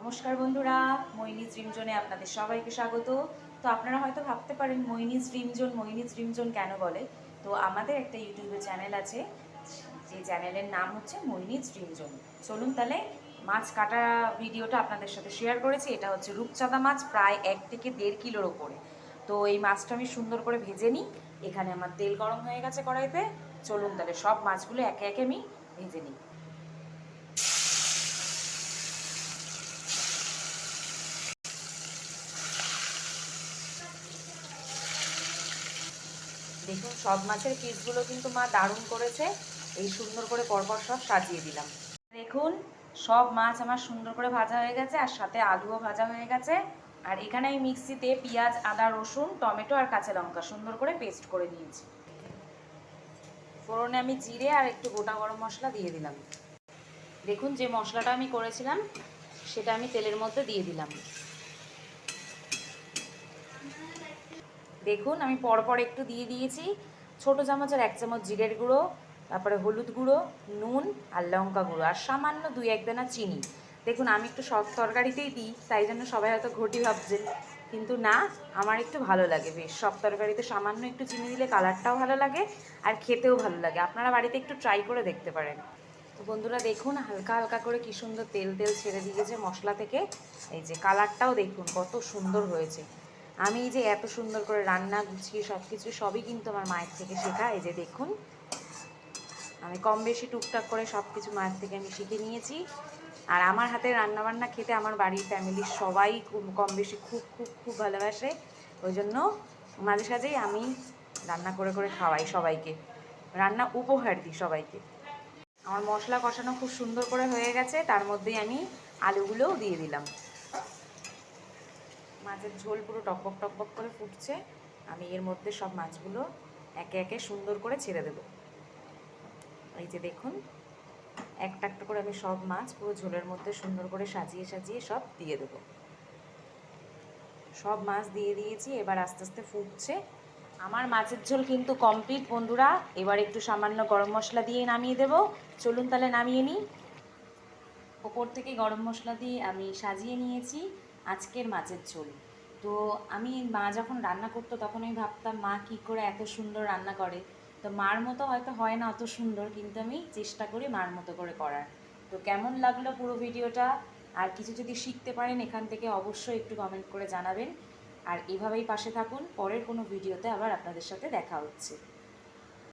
নমস্কার বন্ধুরা, মোহিনীজ ড্রিম জোনে আপনাদের সবাইকে স্বাগত। তো আপনারা হয়তো ভাবতে পারেন মোহিনীজ ড্রিম জোন কেন বলে। তো আমাদের একটা ইউটিউবে চ্যানেল আছে, যে চ্যানেলের নাম হচ্ছে মোহিনীজ ড্রিম জোন। চলুন তাহলে মাছ কাটা ভিডিওটা আপনাদের সাথে শেয়ার করেছি। এটা হচ্ছে রূপচাঁদা মাছ, প্রায় 1 থেকে 1.5 কিলোর ওপরে। তো এই মাছটা আমি সুন্দর করে ভেজে নিই। এখানে আমার তেল গরম হয়ে গেছে কড়াইতে। চলুন তাহলে সব মাছগুলো একে একে আমি ভেজে নিই। দেখুন সব মাছের পিসগুলো কিন্তু মা দারুণ করেছে। এই সুন্দর করে পরপর সব সাজিয়ে দিলাম। দেখুন সব মাছ আমার সুন্দর করে ভাজা হয়ে গেছে, আর সাথে আলুও ভাজা হয়ে গেছে। আর এখানে আমি মিক্সিতে পেঁয়াজ, আদা, রসুন, টমেটো আর কাঁচা লঙ্কা সুন্দর করে পেস্ট করে নিয়েছি। ফোড়নে আমি জিরে আর একটু গোটা গরম মশলা দিয়ে দিলাম। দেখুন যে মশলাটা আমি করেছিলাম সেটা আমি তেলের মধ্যে দিয়ে দিলাম। দেখুন আমি পরপর একটু দিয়ে দিয়েছি। ছোটো চামচের 1 চামচ জিরের গুঁড়ো, তারপরে হলুদ গুঁড়ো, নুন আর লঙ্কা গুঁড়ো, আর সামান্য 2-1 দানা চিনি। দেখুন আমি একটু সব তরকারিতেই দিই, তাই জন্য সবাই হয়তো ঘটি ভাবছেন, কিন্তু না, আমার একটু ভালো লাগে। বেশ সব তরকারিতে সামান্য একটু চিনি দিলে কালারটাও ভালো লাগে আর খেতেও ভালো লাগে। আপনারা বাড়িতে একটু ট্রাই করে দেখতে পারেন। তো বন্ধুরা দেখুন হালকা হালকা করে কী সুন্দর তেল তেল ছেড়ে দিয়েছে মশলা থেকে। এই যে কালারটাও দেখুন কত সুন্দর হয়েছে। আমি যে এত সুন্দর করে রান্না গুছিয়ে সব কিছু সবই কিন্তু আমার মায়ের থেকে শেখা। এই যে দেখুন আমি কম বেশি টুকটাক করে সব কিছু মায়ের থেকে আমি শিখে নিয়েছি। আর আমার হাতে রান্নাবান্না খেতে আমার বাড়ির ফ্যামিলির সবাই কম বেশি খুব খুব খুব ভালোবাসে। ওই জন্য মাঝে সাঝেই আমি রান্না করে করে খাওয়াই সবাইকে, রান্না উপহার দিই সবাইকে। আমার মশলা কষানো খুব সুন্দর করে হয়ে গেছে, তার মধ্যেই আমি আলুগুলোও দিয়ে দিলাম। মাছের ঝোল পুরো টকবক টকবক করে ফুটছে। আমি এর মধ্যে সব মাছগুলো একে একে সুন্দর করে ছেড়ে দেব। এই যে দেখুন একটা একটা করে আমি সব মাছ পুরো ঝোলের মধ্যে সুন্দর করে সাজিয়ে সাজিয়ে সব দিয়ে দেব। সব মাছ দিয়ে দিয়েছি, এবার আস্তে আস্তে ফুটছে। আমার মাছের ঝোল কিন্তু কমপ্লিট বন্ধুরা। এবার একটু সামান্য গরম মশলা দিয়ে নামিয়ে দেব। চলুন তাহলে নামিয়ে নিই। ওপর থেকে গরম মশলা দিয়ে আমি সাজিয়ে নিয়েছি আজকের মাছের ঝোল। তো আমি মা যখন রান্না করতো তখন আমি ভাবতাম মা কী করে এত সুন্দর রান্না করে। তো মার মতো হয়তো হয় না অত সুন্দর, কিন্তু আমি চেষ্টা করি মার মতো করে করার। তো কেমন লাগলো পুরো ভিডিওটা, আর কিছু যদি শিখতে পারেন এখান থেকে অবশ্যই একটু কমেন্ট করে জানাবেন। আর এভাবেই পাশে থাকুন, পরের কোনো ভিডিওতে আবার আপনাদের সাথে দেখা হচ্ছে।